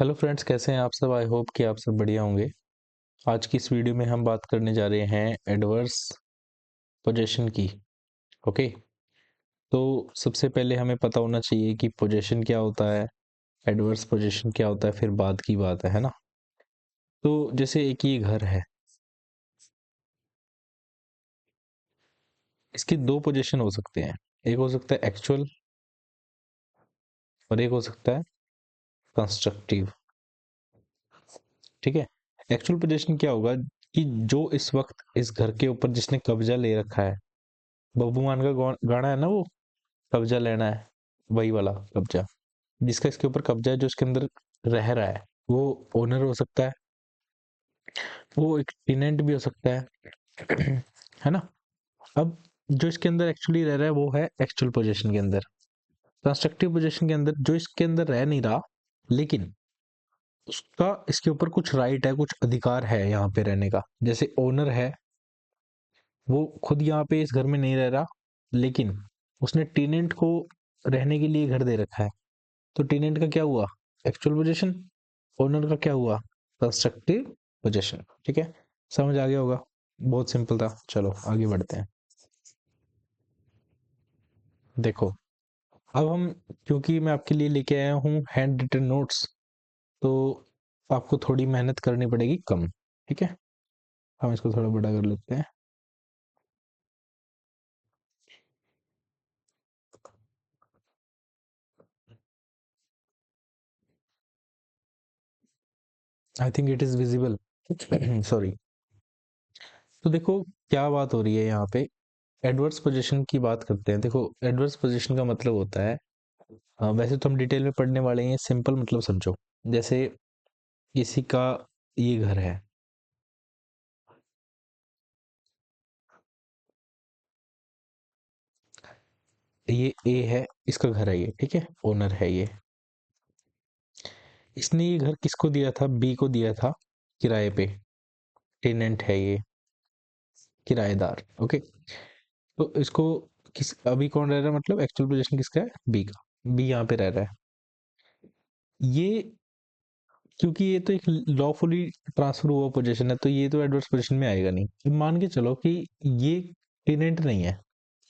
Hello friends, कैसे हैं आप सब। आई होप कि आप सब बढ़िया होंगे। आज की इस वीडियो में हम बात करने जा रहे हैं एडवर्स पोजीशन की। ओके, तो सबसे पहले हमें पता होना चाहिए कि पोजीशन क्या होता है, एडवर्स पोजीशन क्या होता है, फिर बाद की बात है ना। तो जैसे एक ये घर है, इसके दो पोजीशन हो सकते हैं। एक हो सकता है एक्चुअल और एक हो सकता है कंस्ट्रक्टिव। ठीक है, एक्चुअल पोजीशन क्या होगा कि जो इस वक्त इस घर के ऊपर जिसने कब्जा ले रखा है, बब्बू मान का गाना है ना वो, कब्जा लेना है, वही वाला कब्जा। जिसका इसके ऊपर कब्जा है, जो इसके अंदर रह रहा है, वो ओनर हो सकता है, वो एक टेनेंट भी हो सकता है है ना। अब जो इसके अंदर एक्चुअली रह रहा है वो है एक्चुअल पोजीशन के अंदर। कंस्ट्रक्टिव पोजीशन के अंदर जो इसके अंदर रह नहीं रहा, लेकिन उसका इसके ऊपर कुछ राइट है, कुछ अधिकार है यहाँ पे रहने का। जैसे ओनर है, वो खुद यहाँ पे इस घर में नहीं रह रहा, लेकिन उसने टेनेंट को रहने के लिए घर दे रखा है। तो टेनेंट का क्या हुआ, एक्चुअल पोजीशन। ओनर का क्या हुआ, कंस्ट्रक्टिव पोजीशन। ठीक है, समझ आ गया होगा, बहुत सिंपल था। चलो आगे बढ़ते हैं। देखो, अब हम, क्योंकि मैं आपके लिए लेके आया हूँ हैंड रिटन नोट्स, तो आपको थोड़ी मेहनत करनी पड़ेगी कम। ठीक है, हम इसको थोड़ा बड़ा कर लेते हैं। I think it is visible. Sorry. तो देखो क्या बात हो रही है यहाँ पे। एडवर्स पोजीशन की बात करते हैं। देखो, एडवर्स पोजीशन का मतलब होता है, वैसे तो हम डिटेल में पढ़ने वाले हैं, सिंपल मतलब समझो। जैसे किसी का ये घर है, ये ए है, इसका घर है ये, ठीक है, ओनर है ये। इसने ये घर किसको दिया था, बी को दिया था किराए पे। टेनेंट है ये, किराएदार। ओके, तो इसको किस, अभी कौन रह रहा है, मतलब एक्चुअल पोजीशन किसका है, बी का। बी यहाँ पे रह रहा है ये, क्योंकि ये तो एक लॉफुली ट्रांसफर हुआ पोजीशन है, तो ये तो एडवर्स पोजीशन में आएगा नहीं। अब मान के चलो कि ये टेनेंट नहीं है,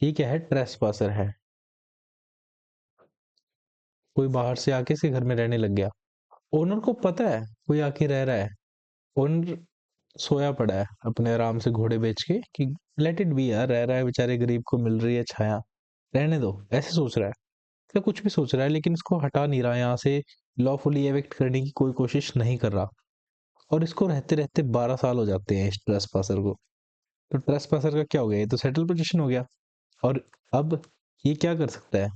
ये क्या है, ट्रेसपासर है। कोई बाहर से आके इसे घर में रहने लग गया। ओनर को पता है कोई आके रह रहा है। ओनर सोया पड़ा है अपने आराम से घोड़े बेच के कि लेट इट बी यार, रह रहा है बेचारे, गरीब को मिल रही है छाया, रहने दो, ऐसे सोच रहा है। या कुछ भी सोच रहा है, लेकिन इसको हटा नहीं रहा यहाँ से, लॉफुली एविक्ट करने की कोई कोशिश नहीं कर रहा। और इसको रहते रहते 12 साल हो जाते हैं इस ट्रेस पासर को। तो ट्रेस पासर का क्या हो गया, ये तो सेटल पोजीशन हो गया। और अब ये क्या कर सकता है,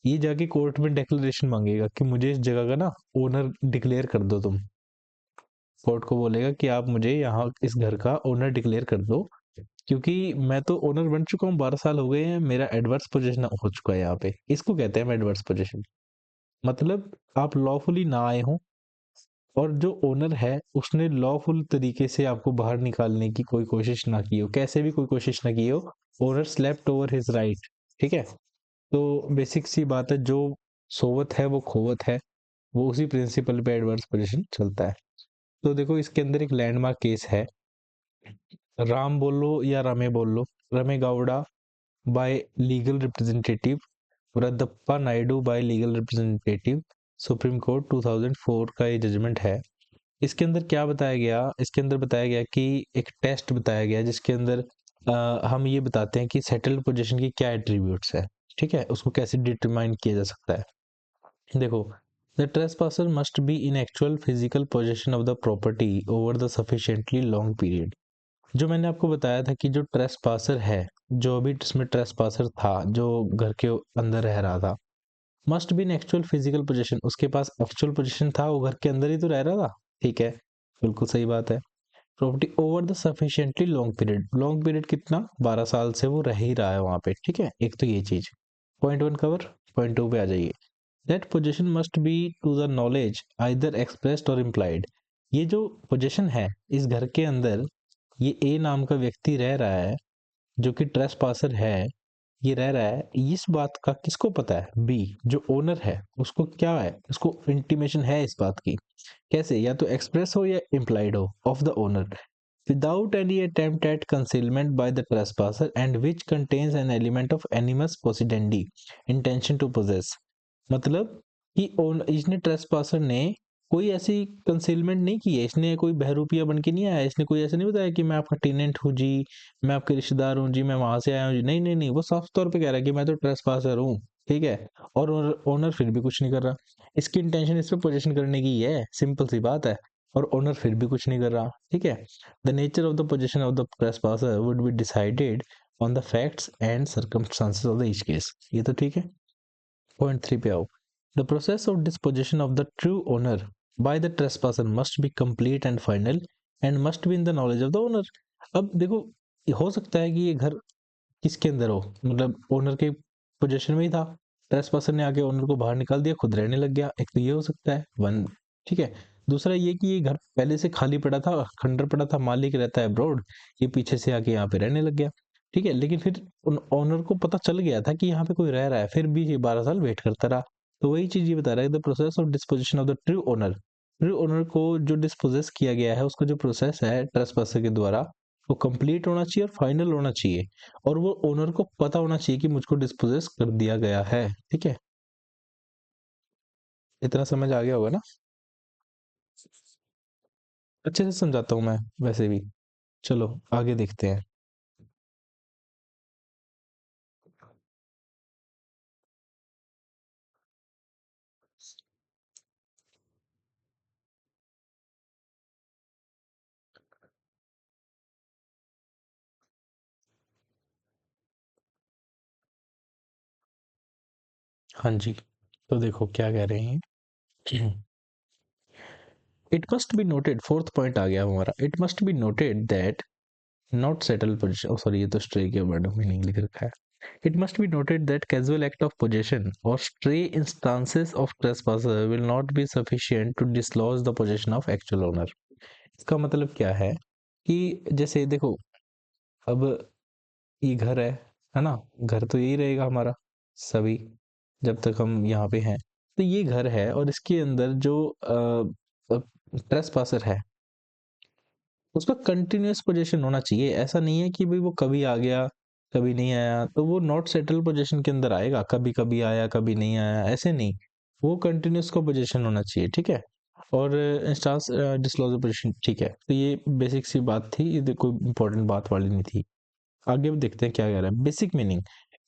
ये जाके कोर्ट में डिक्लेरेशन मांगेगा कि मुझे इस जगह का ना ओनर डिक्लेयर कर दो तुम। कोर्ट को बोलेगा कि आप मुझे यहाँ इस घर का ओनर डिक्लेयर कर दो, क्योंकि मैं तो ओनर बन चुका हूँ, 12 साल हो गए हैं, मेरा एडवर्स पोजीशन हो चुका है यहाँ पे। इसको कहते हैं एडवर्स पोजीशन। मतलब आप लॉफुली ना आए हो, और जो ओनर है उसने लॉफुल तरीके से आपको बाहर निकालने की कोई कोशिश ना की हो, कैसे भी कोई कोशिश ना की हो। Owner slept over his right. ठीक है, तो बेसिक सी बात है, जो सोवत है वो खोवत है, वो उसी प्रिंसिपल पे एडवर्स पोजीशन चलता है। तो देखो, इसके अंदर एक लैंडमार्क केस है, राम बोल लो या रमे बोल लो, Rame Gowda by legal representative, Varadappa Naidu by legal representative, supreme court 2004 का ये जजमेंट है। इसके अंदर क्या बताया गया, इसके अंदर बताया गया कि एक टेस्ट बताया गया, जिसके अंदर हम ये बताते हैं कि सेटल्ड पोजीशन की क्या एट्रीब्यूट्स है। ठीक है, उसको कैसे डिटरमाइन किया जा सकता है। देखो, the trespasser must be in actual physical position of the property over the sufficiently long period. जो मैंने आपको बताया था कि जो ट्रेसपासर है, जो अभी इसमें ट्रेसपासर था, जो घर के अंदर रह रहा था, must be in actual physical position, उसके पास एक्चुअल पोजीशन था, वो घर के अंदर ही तो रह रहा था। ठीक है, बिल्कुल सही बात है। Property over the sufficiently long period, long period कितना, 12 साल से वो रह ही रहा है वहां पे। ठीक है, एक तो ये चीज। Point one cover, point two पे आ जाइए। That position must be to the knowledge either expressed और इम्प्लाइड। ये जो पोजीशन है इस घर के अंदर, ये ए नाम का व्यक्ति रह रहा है, जो कि ट्रेस पासर है, ये रह रहा है, इस बात का किसको पता है? बी, जो ओनर है उसको क्या है, उसको इंटीमेशन है इस बात की। कैसे? या तो एक्सप्रेस हो या इम्प्लाइड हो, of the owner, without any attempt at concealment by the trespasser, and which contains an element of animus possidendi, intention to possess। मतलब कि इसने ट्रेसपासर ने कोई ऐसी कंसीलमेंट नहीं की है, इसने कोई बहरूपिया बन के नहीं आया, इसने कोई ऐसा नहीं बताया कि मैं आपका टेनेंट हूँ जी, मैं आपके रिश्तेदार हूँ जी, मैं वहां से आया हूँ जी। नहीं नहीं नहीं, वो साफ तौर पे कह रहा है कि मैं तो ट्रेसपासर हूँ। ठीक है, और ओनर फिर भी कुछ नहीं कर रहा। इसकी इंटेंशन इस पे पोजीशन करने की है, सिंपल सी बात है, और ओनर फिर भी कुछ नहीं कर रहा। ठीक है, the nature of the position of the trespasser would be decided on the facts and circumstances of the each case. ये तो ठीक है। पॉइंट 3 पे आओ। The process of disposition of the true owner by the trespasser must be complete and final and must be in the knowledge of the owner. अब देखो, ये हो सकता है कि ये घर किसके अंदर हो, मतलब ओनर के पोजीशन में ही था, ट्रेसपासर ने आके ओनर को बाहर निकाल दिया, खुद रहने लग गया। एक तो ये हो सकता है, वन। ठीक है, दूसरा ये कि ये घर पहले से खाली पड़ा था, खंडर पड़ा था, मालिक रहता है अब्रॉड, ये पीछे से आके यहाँ पे रहने लग गया। ठीक है, लेकिन फिर उन ओनर को पता चल गया था कि यहाँ पे कोई रह रहा है, फिर भी ये 12 साल वेट करता रहा। तो वही चीज ये बता रहा है, the process of disposition of the true owner, true owner को जो डिस्पोजेस किया गया है, उसका जो प्रोसेस है ट्रेसपासर के द्वारा, वो कंप्लीट होना चाहिए और फाइनल होना चाहिए, और वो ओनर को पता होना चाहिए कि मुझको डिस्पोजेस कर दिया गया है। ठीक है, इतना समझ आ गया होगा ना? अच्छे से समझाता हूँ मैं वैसे भी। चलो आगे देखते हैं। हाँ जी, तो देखो क्या कह रहे हैं। It must be noted, fourth point आ गया हमारा, it must be noted that not settle position, sorry ये तो स्ट्रे के वर्ड मीनिंग लिख रखा है। It must be noted that casual act of possession और stray instances of trespasser will not be sufficient to dislodge the possession of actual owner. इसका मतलब क्या है कि जैसे देखो, अब ये घर है ना, घर तो यही रहेगा हमारा सभी, जब तक हम यहाँ पे हैं। तो ये घर है और इसके अंदर जो ट्रेसपासर है, उसका कंटिन्यूअस पोजीशन होना चाहिए। ऐसा नहीं है कि भाई वो कभी आ गया कभी नहीं आया, तो वो नॉट सेटल पोजीशन के अंदर आएगा, कभी कभी आया कभी नहीं आया, ऐसे नहीं। वो कंटिन्यूअस का पोजीशन होना चाहिए। ठीक है, और इंस्टांस डिस्क्लोजर पोजीशन। ठीक है, तो ये बेसिक सी बात थी, ये कोई इंपॉर्टेंट बात वाली नहीं थी। आगे भी देखते हैं क्या कह रहा है। Basic meaning,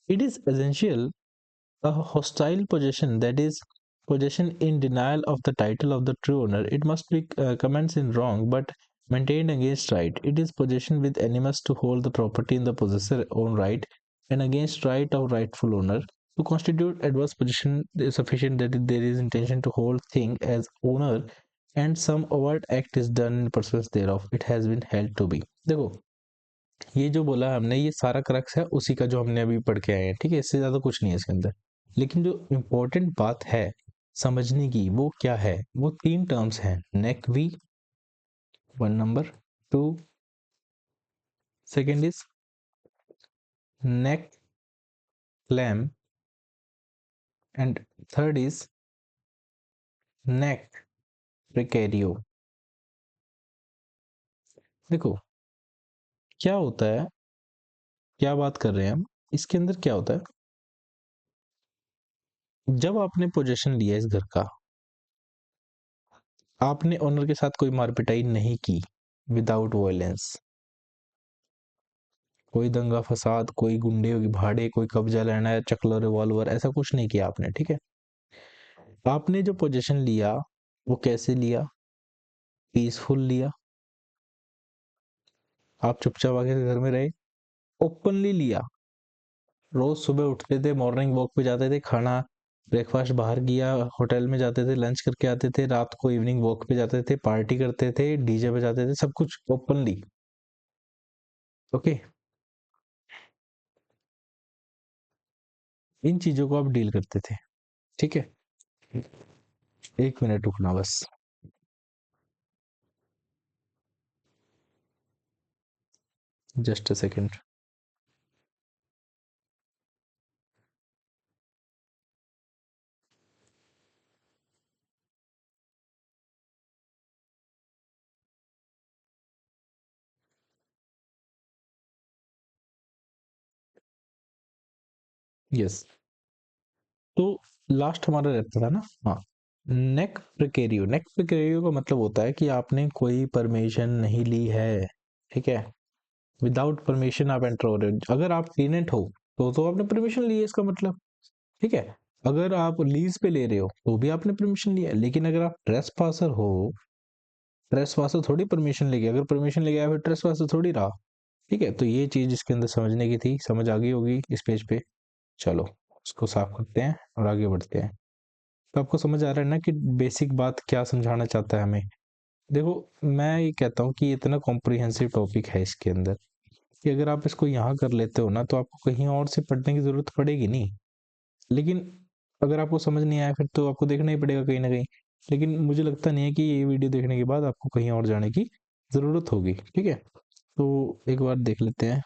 it is essential a hostile possession, that is, possession in denial of the title of the true owner. It must be commenced in wrong, but maintained against right. It is possession with animus to hold the property in the possessor own right, and against right of rightful owner. To constitute adverse possession is sufficient that there is intention to hold thing as owner, and some overt act is done in pursuance thereof. It has been held to be। देखो, ये जो बोला हमने, ये सारा crux है उसी का जो हमने अभी पढ़ के आए हैं। ठीक है, इससे ज्यादा कुछ नहीं है इसके अंदर। लेकिन जो इम्पोर्टेंट बात है समझने की, वो क्या है? वो तीन टर्म्स हैं, nec vi, one number, two, second is nec clam, and third is nec precario. देखो क्या होता है, क्या बात कर रहे हैं हम, इसके अंदर क्या होता है, जब आपने पोजेशन लिया इस घर का, आपने ओनर के साथ कोई मारपिटाई नहीं की, विदाउट वायलेंस, कोई दंगा फसाद, कोई गुंडे भाड़े, कोई कब्जा लेना है, चकला रिवॉल्वर, ऐसा कुछ नहीं किया आपने। ठीक है, आपने जो पोजीशन लिया वो कैसे लिया? पीसफुल लिया। आप चुपचाप आके घर में रहे, ओपनली लिया। रोज सुबह उठते थे, मॉर्निंग वॉक पे जाते थे, खाना ब्रेकफास्ट बाहर किया, होटल में जाते थे, लंच करके आते थे, रात को इवनिंग वॉक पे जाते थे, पार्टी करते थे, डीजे पे जाते थे, सब कुछ ओपनली। ओके, इन चीजों को आप डील करते थे। ठीक है, एक मिनट रुकना बस। Just a second. यस। तो लास्ट हमारा रहता था ना, हाँ, नेक प्रिकेरियो का मतलब होता है कि आपने कोई परमिशन नहीं ली है, ठीक है, विदाउट परमिशन आप एंटर हो रहे हो। अगर आप टेनेंट हो तो आपने परमिशन ली है इसका मतलब, ठीक है। अगर आप लीज पे ले रहे हो तो भी आपने परमिशन लिया है। लेकिन अगर आप ट्रेसपासर हो, ट्रेसपासर थोड़ी परमिशन ले गया, अगर परमिशन ले गया फिर ट्रेसपासर थोड़ी रहा, ठीक है। तो ये चीज इसके अंदर समझने की थी, समझ आ गई होगी इस पेज पे। चलो उसको साफ करते हैं और आगे बढ़ते हैं। तो आपको समझ आ रहा है ना कि बेसिक बात क्या समझाना चाहता है हमें। देखो, मैं ये कहता हूँ कि इतना कॉम्प्रिहेंसिव टॉपिक है इसके अंदर कि अगर आप इसको यहाँ कर लेते हो ना तो आपको कहीं और से पढ़ने की जरूरत पड़ेगी नहीं। लेकिन अगर आपको समझ नहीं आया फिर तो आपको देखना ही पड़ेगा कहीं ना कहीं। लेकिन मुझे लगता नहीं है कि ये वीडियो देखने के बाद आपको कहीं और जाने की जरूरत होगी, ठीक है। तो एक बार देख लेते हैं।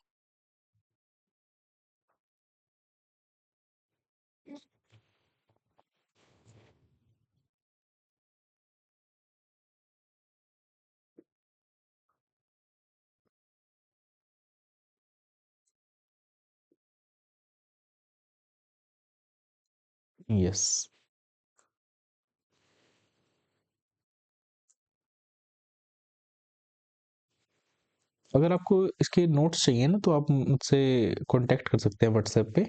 यस। अगर आपको इसके नोट्स चाहिए ना तो आप मुझसे कांटेक्ट कर सकते हैं व्हाट्सएप पे,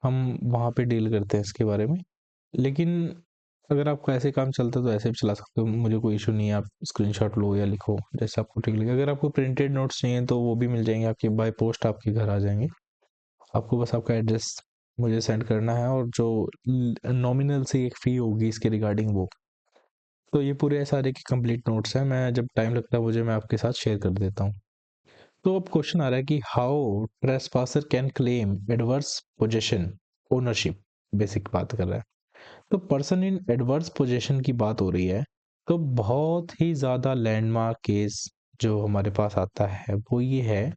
हम वहाँ पे डील करते हैं इसके बारे में। लेकिन अगर आपको ऐसे काम चलता है तो ऐसे भी चला सकते हो, मुझे कोई इशू नहीं है। आप स्क्रीनशॉट लो या लिखो जैसे आपको ठीक लगे। अगर आपको प्रिंटेड नोट्स चाहिए तो वो भी मिल जाएंगे, आपके बाय पोस्ट आपके घर आ जाएंगे। आपको बस आपका एड्रेस मुझे सेंड करना है और जो नॉमिनल सी एक फ़ी होगी इसके रिगार्डिंग वो। तो ये पूरे सारे के कंप्लीट नोट्स हैं, मैं जब टाइम लगता है मुझे मैं आपके साथ शेयर कर देता हूँ। तो अब क्वेश्चन आ रहा है कि how trespasser can claim adverse possession ownership, basic बात कर रहा है। तो पर्सन इन एडवर्स पोजेशन की बात हो रही है। तो बहुत ही ज़्यादा लैंडमार्क केस जो हमारे पास आता है वो ये है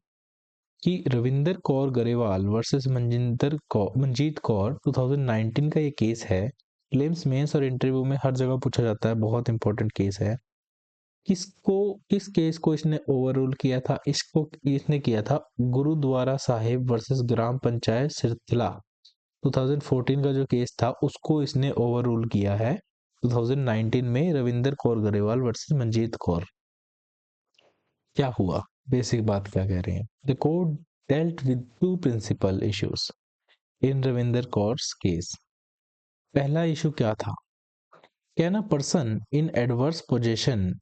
कि रविंदर कौर गरेवाल वर्सेस मंजीत कौर 2019 का ये केस है। प्रीलिम्स मेंस और इंटरव्यू में हर जगह पूछा जाता है, बहुत इंपॉर्टेंट केस है। किसको, किस केस को इसने ओवररूल किया था? इसको इसने किया था गुरुद्वारा साहिब वर्सेस ग्राम पंचायत सिरथिला। 2014 का जो केस था उसको इसने ओवररूल किया है 2019 में रविंदर कौर गरेवाल वर्सेस मंजीत कौर। क्या हुआ? बेसिक बात क्या कह रहे हैं? The court dealt with two principal issues in Ravinder Kaur's case। पहला इशू क्या था? Can a person in adverse position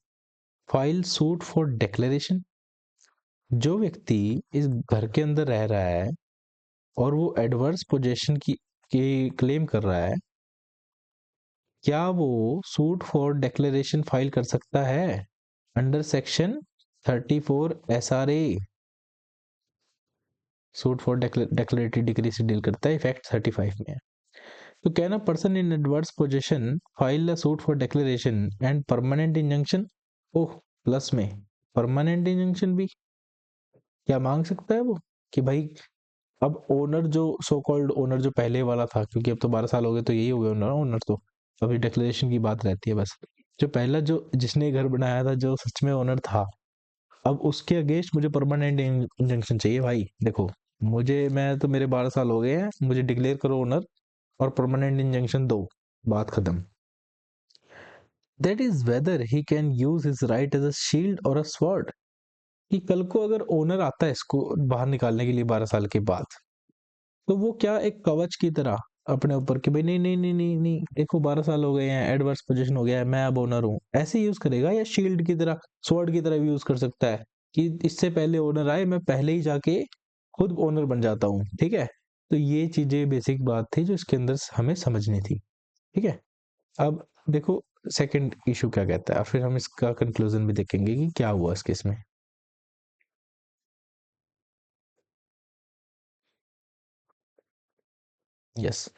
file suit for declaration? जो व्यक्ति इस घर के अंदर रह रहा है और वो एडवर्स पोजीशन की क्लेम कर रहा है, क्या वो सूट फॉर डिक्लेरेशन फाइल कर सकता है under section 34 SRA? Suit for declaratory degree से डील करता है, इफेक्ट 35 में है। तो can a person in adverse position file a suit for declaration and permanent injunction? Oh, plus में परमानेंट इंजंक्शन भी क्या मांग सकता है वो कि भाई अब ओनर जो सो कॉल्ड ओनर जो पहले वाला था, क्योंकि अब तो 12 साल हो गए तो यही हो गया ओनर, ओनर तो अभी डिक्लेरेशन की बात रहती है बस। जो पहला जो जिसने घर बनाया था जो सच में ओनर था, अब उसके अगेंस्ट मुझे परमानेंट इंजंक्शन चाहिए भाई। देखो, मुझे मैं तो मेरे 12 साल हो गए हैं, मुझे डिक्लेयर करो ओनर और परमानेंट इंजंक्शन दो, बात खत्म। That is whether he can use his right as a shield और अ स्वॉर्ड। कि कल को अगर ओनर आता है इसको बाहर निकालने के लिए 12 साल के बाद, तो वो क्या एक कवच की तरह अपने ऊपर कि भाई नहीं नहीं नहीं नहीं नहीं, देखो 12 साल हो गए हैं, एडवर्स पोजीशन हो गया है, मैं अब ओनर हूँ, ऐसे यूज करेगा? या शील्ड की तरह, स्वॉर्ड की तरह भी यूज कर सकता है कि इससे पहले ओनर आए मैं पहले ही जाके खुद ओनर बन जाता हूँ, ठीक है। तो ये चीजें बेसिक बात थी जो इसके अंदर हमें समझनी थी, ठीक है। अब देखो सेकंड इशू क्या कहता है, फिर हम इसका कंक्लूजन भी देखेंगे कि क्या हुआ इस केस में। यस।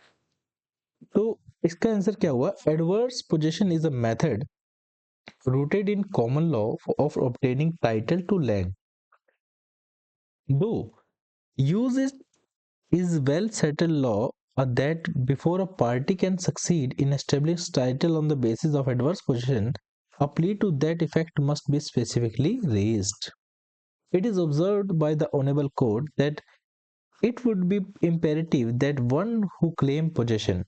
तो इसका आंसर क्या हुआ? Adverse position is a method rooted in common law of obtaining title to land. Though use is well settled law that before a party can succeed in establishing title on the basis of adverse possession, a plea to that effect must be specifically raised. It is observed by the Honorable Court that It would be imperative that one who claim possession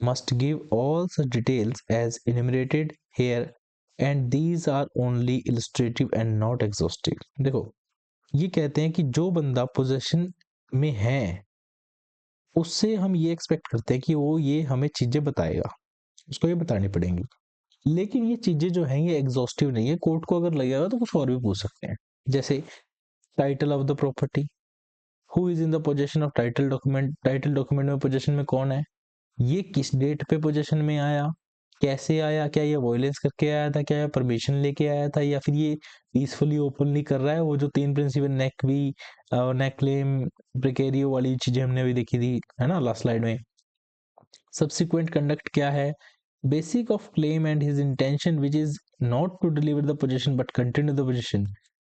must give all such details as enumerated here, and these are only illustrative and not exhaustive. देखो, ये कहते हैं कि जो बंदा possession में है उससे हम ये एक्सपेक्ट करते हैं कि वो ये हमें चीजें बताएगा, उसको ये बतानी पड़ेंगी। लेकिन ये चीजें जो हैं ये एग्जॉस्टिव नहीं है, कोर्ट को अगर लगेगा तो कुछ और भी पूछ सकते हैं। जैसे title of the property, who is in the possession of title document, title document में पोजेशन में कौन है, ये किस डेट पे पोजीशन में आया, कैसे आया, क्या ये वॉयलेंस करके आया था, क्या ये परमिशन लेके आया था, या फिर ये पीसफुली ओपनली कर रहा है। वो जो तीन प्रिंसिपल नेक वी और नेक क्लेम प्रिकेरियो वाली चीजें हमने अभी देखी थी, है ना, लास्ट स्लाइड में। सब्सिक्वेंट कंडक्ट क्या है, basic of claim and his intention which is not to deliver the position but continue the position,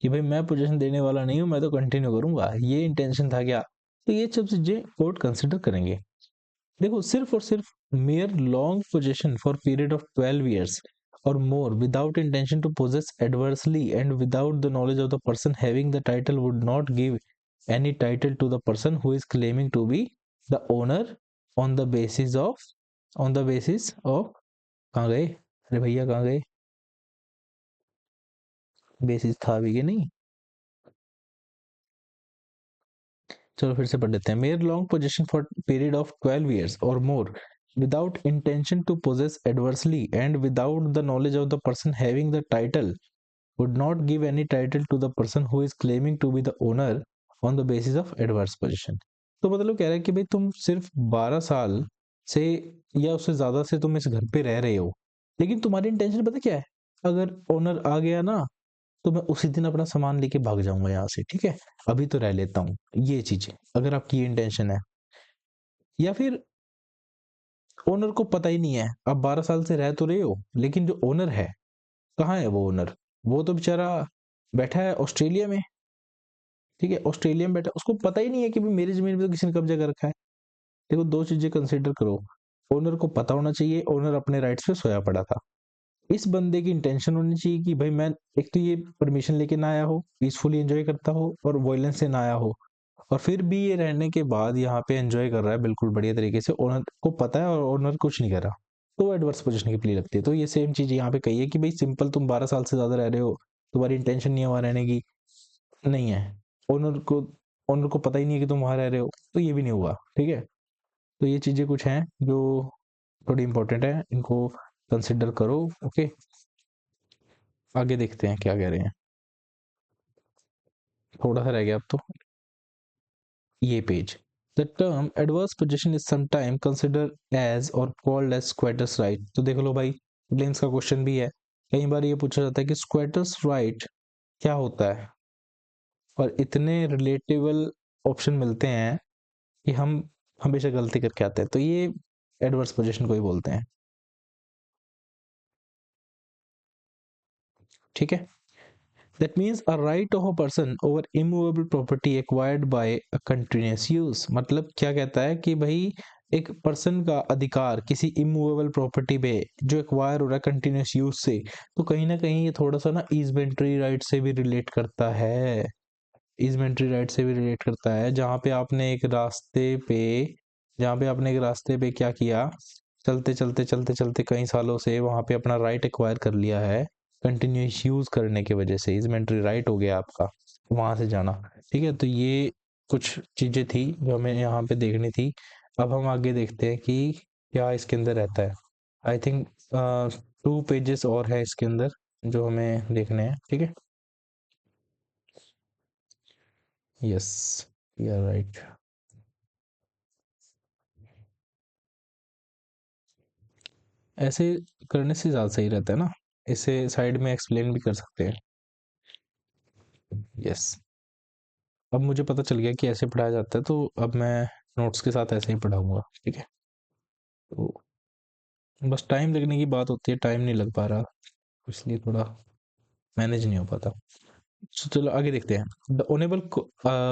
कि भाई मैं पोजीशन देने वाला नहीं हूँ, मैं तो कंटिन्यू करूंगा, ये इंटेंशन था क्या। तो ये सब चीजें कोर्ट कंसिडर करेंगे। देखो, सिर्फ और सिर्फ mere long possession for period of 12 years or more without intention to possess adversely and without the knowledge of the person having the title would not give any title to the person who is claiming to be the owner on the basis of कहाँ गए, अरे भैया कहाँ गए, basis था भी कि नहीं। चलो फिर से पढ़ लेते हैं। Mayor long possession for period of 12 years or more without intention to possess adversely and without the knowledge of the person having the title would not give any title to the person who is claiming to be the owner on the basis of adverse possession। तो मतलब कह रहा है कि भाई तुम सिर्फ 12 साल से या उससे ज्यादा से तुम इस घर पे रह रहे हो, लेकिन तुम्हारी इंटेंशन पता क्या है, अगर ओनर आ गया ना तो मैं उसी दिन अपना सामान लेके भाग जाऊंगा यहाँ से, ठीक है, अभी तो रह लेता हूँ। ये चीजें अगर आपकी ये इंटेंशन है, या फिर ओनर को पता ही नहीं है, आप 12 साल से रह तो रहे हो, लेकिन जो ओनर है, कहाँ है वो ओनर, वो तो बेचारा बैठा है ऑस्ट्रेलिया में, ठीक है, ऑस्ट्रेलिया में बैठा, उसको पता ही नहीं है कि भाई मेरी जमीन पे तो किसी ने कब्जा कर रखा है। देखो, दो चीजें कंसिडर करो, ओनर को पता होना चाहिए ओनर अपने राइट्स पे सोया पड़ा था, इस बंदे की इंटेंशन होनी चाहिए कि भाई मैं एक तो ये परमिशन लेके ना आया हो, पीसफुली एंजॉय करता हो और वॉयलेंस से ना आया हो, और फिर भी ये रहने के बाद यहाँ पे एंजॉय कर रहा है बिल्कुल बढ़िया तरीके से, ओनर को पता है और ओनर कुछ नहीं कर रहा, तो एडवर्स पोजीशन की प्ले लगती है। तो ये सेम चीज यहाँ पे कही है कि भाई सिंपल तुम 12 साल से ज्यादा रह रहे हो, तुम्हारी इंटेंशन नहीं है वहां रहने की, नहीं है, ओनर को ओनर को पता ही नहीं है कि तुम वहां रह रहे हो, तो ये भी नहीं हुआ, ठीक है। तो ये चीजें कुछ हैं जो थोड़ी इंपॉर्टेंट है, इनको कंसिडर करो। ओके, आगे देखते हैं क्या कह रहे हैं, थोड़ा सा रह गया अब तो, ये page. The term adverse position is sometime consider as और कॉल्ड एज स्क्वेटर्स राइट। तो देख लो भाई, प्लेन्स का क्वेश्चन भी है, कई बार ये पूछा जाता है कि स्क्वेटर्स राइट क्या होता है, और इतने रिलेटेबल ऑप्शन मिलते हैं कि हम हमेशा गलती करके आते हैं। तो ये एडवर्स पोजीशन को ही बोलते हैं, ठीक है। That means a right of a person over immovable property acquired by a continuous use। मतलब क्या कहता है कि भाई एक पर्सन का अधिकार किसी इमूवेबल प्रॉपर्टी पे जो एक्वायर हो रहा है कंटिन्यूस यूज से, तो कहीं ना कहीं ये थोड़ा सा ना ईजमेंट्री राइट से भी रिलेट करता है, ईजमेंट्री राइट से भी रिलेट करता है। जहाँ पे आपने एक रास्ते पे क्या किया, चलते चलते कई सालों से वहां पे अपना राइट एक्वायर कर लिया है, कंटिन्यूस यूज करने की वजह से इजमेंट्री राइट हो गया आपका वहां से जाना, ठीक है। तो ये कुछ चीजें थी जो हमें यहाँ पे देखनी थी। अब हम आगे देखते हैं कि क्या इसके अंदर रहता है। आई थिंक 2 पेजेस और है इसके अंदर जो हमें देखने हैं, ठीक है। Yes, you are right. ऐसे करने से ज़्यादा सही रहता है ना, इसे साइड में एक्सप्लेन भी कर सकते हैं। यस, अब मुझे पता चल गया कि ऐसे पढ़ाया जाता है, तो अब मैं नोट्स के साथ ऐसे ही पढ़ाऊंगा, ठीक है। तो बस टाइम लगने की बात होती है, टाइम नहीं लग पा रहा, इसलिए थोड़ा मैनेज नहीं हो पाता। चलो आगे देखते हैं। The honourable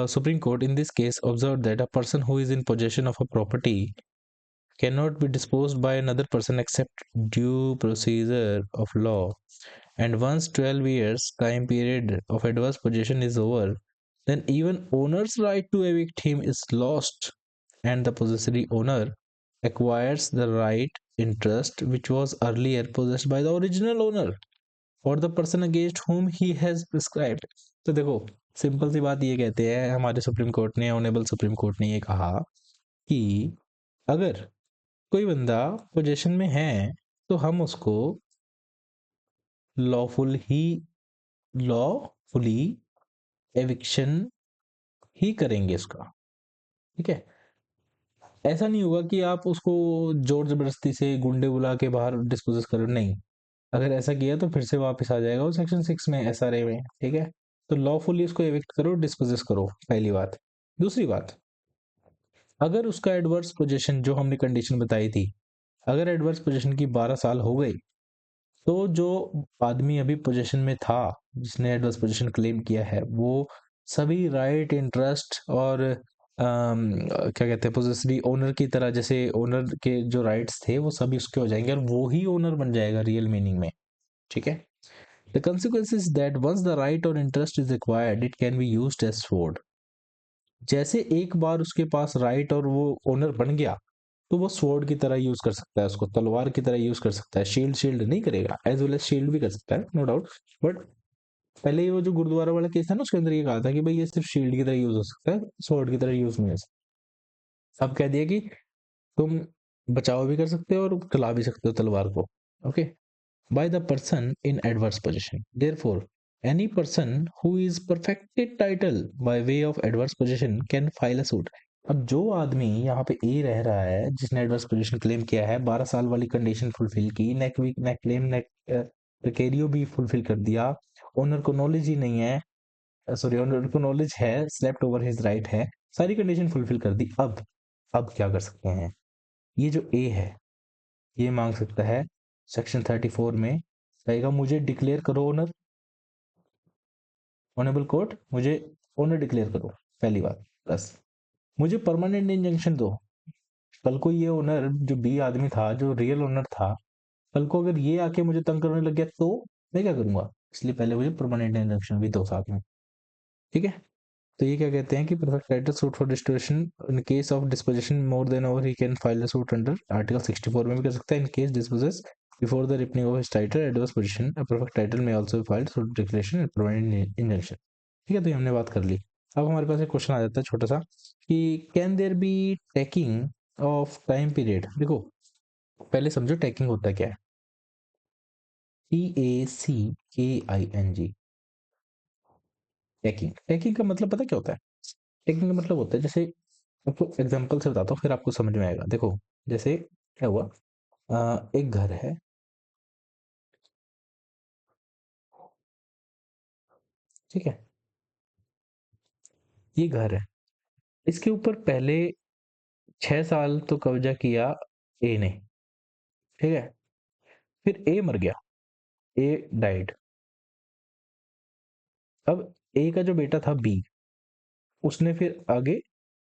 supreme court in this case observe that a person who is in possession of a property cannot be disposed by another person except due procedure of law, and once 12 years time period of adverse possession is over, then even owner's right to evict him is lost, and the possessory owner acquires the right interest which was earlier possessed by the original owner or the person against whom he has prescribed. तो देखो, simple सी बात ये कहते हैं हमारे supreme court ने, honourable supreme court ने ये कहा कि अगर कोई बंदा पोजीशन में है तो हम उसको लॉफुल ही लॉफुली एविक्शन ही करेंगे उसका, ठीक है। ऐसा नहीं होगा कि आप उसको जोर जबरदस्ती से गुंडे बुला के बाहर डिस्पोजेस करो, नहीं। अगर ऐसा किया तो फिर से वापस आ जाएगा वो सेक्शन 6 में, एसआरए में, ठीक है। तो लॉफुली उसको एविक्ट करो, डिस्पोजेस करो, पहली बात। दूसरी बात, अगर उसका एडवर्स पोजीशन जो हमने कंडीशन बताई थी, अगर एडवर्स पोजीशन की 12 साल हो गई तो जो आदमी अभी पोजीशन में था जिसने एडवर्स पोजीशन क्लेम किया है वो सभी राइट इंटरेस्ट और क्या कहते हैं पोजेसरी ओनर की तरह, जैसे ओनर के जो राइट्स थे वो सभी उसके हो जाएंगे और वो ही ओनर बन जाएगा रियल मीनिंग में, ठीक है। The consequence is that once the right or interest is acquired it can be used as sword। जैसे एक बार उसके पास राइट और वो ओनर बन गया तो वो स्वॉर्ड की तरह यूज कर सकता है, उसको तलवार की तरह यूज कर सकता है। शील्ड शील्ड नहीं करेगा, एज वेल एज शील्ड भी कर सकता है, नो डाउट। बट पहले वो जो गुरुद्वारा वाला केस था ना उसके अंदर ये कहा था कि भाई ये सिर्फ शील्ड की तरह यूज हो सकता है, स्वॉर्ड की तरह यूज नहीं हो सकता। अब कह दिया कि तुम बचाव भी कर सकते हो और चला भी सकते हो तलवार को, okay, by the person in adverse position। Therefore, any person who is perfected title by way of adverse position can file a suit। अब जो आदमी यहाँ पे ए रह रहा है जिसने एडवर्स पोजीशन क्लेम किया है, 12 साल वाली कंडीशन फुलफिल की, नेक वीक नेक क्लेम नेक प्रिकेरियो भी फुलफिल कर दिया, ओनर को नॉलेज ही नहीं है, सॉरी ओनर को नॉलेज है, स्लेप्ट ओवर हिज राइट है, सारी कंडीशन फुलफिल कर दी। अब क्या कर सकते हैं, ये जो ए है ये मांग सकता है सेक्शन 34 में, कहेगा मुझे डिक्लेयर करो ओनर, ऑनरेबल कोर्ट मुझे ओनर डिक्लेयर करो, पहली बात। बस मुझे परमानेंट इंजंक्शन दो। कल को ये ओनर जो बी आदमी था जो रियल ओनर था, कल को अगर ये आके मुझे तंग करने लग गया तो मैं क्या करूंगा, इसलिए पहले मुझे परमानेंट इंजंक्शन भी दो साथ में, ठीक है। तो ये क्या कहते हैं कि perfect writer suit for distortion in case of disposition more then over he can file a suit under article 64 में भी कर सकता है। In case disposes before the ripening of his title adverse position a perfect title में also be filed suit declaration and permanent injunction, ठीक है। तो ये हमने बात कर ली। अब हमारे पास एक क्वेश्चन आ जाता है छोटा सा कि can there be taking of time period. देखो पहले समझो टैकिंग होता क्या है, TACKING। टैकिंग, टैकिंग का मतलब पता क्या होता है, टैकिंग का मतलब होता है, जैसे आपको एग्जांपल से बताता हूँ फिर आपको समझ में आएगा। देखो जैसे क्या हुआ, एक घर है, ठीक है, ये घर है, इसके ऊपर पहले 6 साल तो कब्जा किया ए ने, ठीक है। फिर ए मर गया, ए डाइड। अब ए का जो बेटा था बी, उसने फिर आगे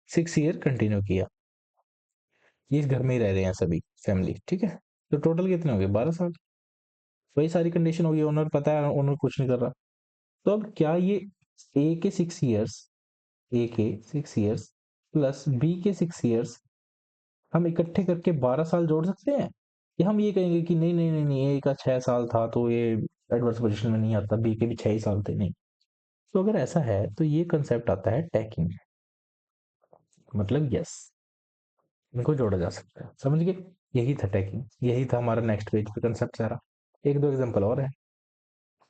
6 ईयर कंटिन्यू किया, ये इस घर में ही रह रहे हैं सभी फैमिली, ठीक है। तो टोटल कितने हो गए, 12 साल। वही सारी कंडीशन होगी, ओनर पता है, ओनर कुछ नहीं कर रहा। तो अब क्या ये ए के 6 ईयर्स, ए के 6 ईयर्स प्लस बी के 6 ईयर्स हम इकट्ठे करके 12 साल जोड़ सकते हैं, या हम ये कहेंगे कि नहीं नहीं नहीं नहीं, ए का 6 साल था तो ये एडवर्स पोजीशन में नहीं आता, बी के भी 6 ही साल थे, नहीं। तो अगर ऐसा है तो ये कंसेप्ट आता है टैकिंग, मतलब यस, इनको जोड़ा जा सकता है, समझ गए। यही था टैकिंग, यही था हमारा नेक्स्ट पेज पे कंसेप्ट सारा। एक दो एग्जांपल और है,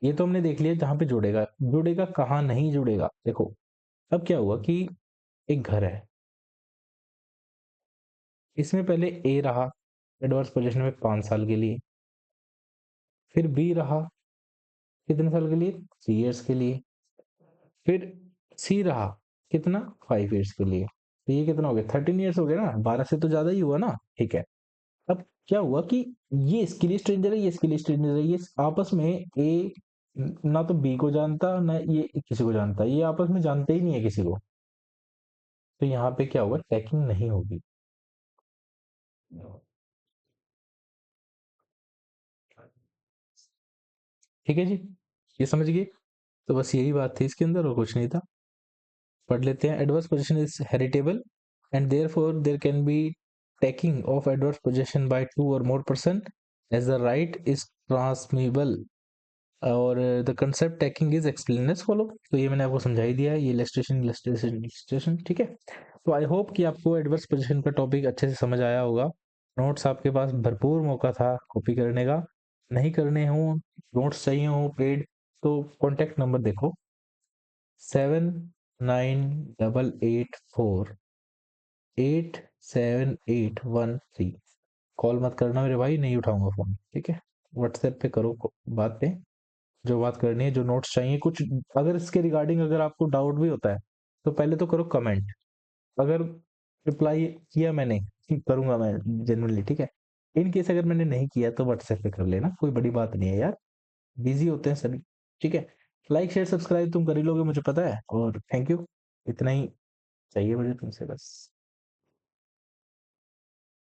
ये तो हमने देख लिया जहां पे जुड़ेगा, जुड़ेगा कहाँ नहीं जुड़ेगा। देखो अब क्या हुआ कि एक घर है, इसमें पहले ए रहा एडवर्स पोजीशन में 5 साल के लिए, फिर बी रहा कितने साल के लिए, 3 इयर्स के लिए, फिर सी रहा कितना, 5 इयर्स के लिए। तो ये कितना हो गया, 13 इयर्स हो गया ना, 12 से तो ज्यादा ही हुआ ना, ठीक है। अब क्या हुआ कि ये इसके लिए स्ट्रेंजर है, ये इसके लिए स्ट्रेंजर है, ये आपस में ए ना तो बी को जानता ना ये किसी को जानता, ये आपस में जानते ही नहीं है किसी को। तो यहाँ पे क्या होगा, टैकिंग नहीं होगी। ठीक है जी, ये समझ गए। तो बस यही बात थी इसके अंदर और कुछ नहीं था। पढ़ लेते हैं। Adverse position is heritable and therefore there can be taking of adverse possession by two or more person as the right is transmissible. और the concept tacking is explain as follow. तो ये मैंने आपको समझा ही दिया है, ये इलस्ट्रेशन ठीक है। तो आई होप कि आपको एडवर्स पोजीशन का टॉपिक अच्छे से समझ आया होगा। नोट्स आपके पास भरपूर मौका था कॉपी करने का। नहीं करने हो, नोट्स चाहिए हो पेड, तो कॉन्टेक्ट नंबर देखो 7988487813। कॉल मत करना मेरे भाई, नहीं उठाऊंगा फोन, ठीक है। व्हाट्सएप पे करो बातें, जो बात करनी है, जो नोट्स चाहिए कुछ। अगर इसके रिगार्डिंग अगर आपको डाउट भी होता है तो पहले तो करो कमेंट। अगर रिप्लाई किया मैंने, करूंगा मैं जेनुअनली, ठीक है। इन केस अगर मैंने नहीं किया तो व्हाट्सएप पे कर लेना, कोई बड़ी बात नहीं है यार, बिजी होते हैं सभी, ठीक है। लाइक शेयर सब्सक्राइब तुम कर ही लोगे मुझे पता है, और थैंक यू। इतना ही चाहिए मुझे तुमसे बस।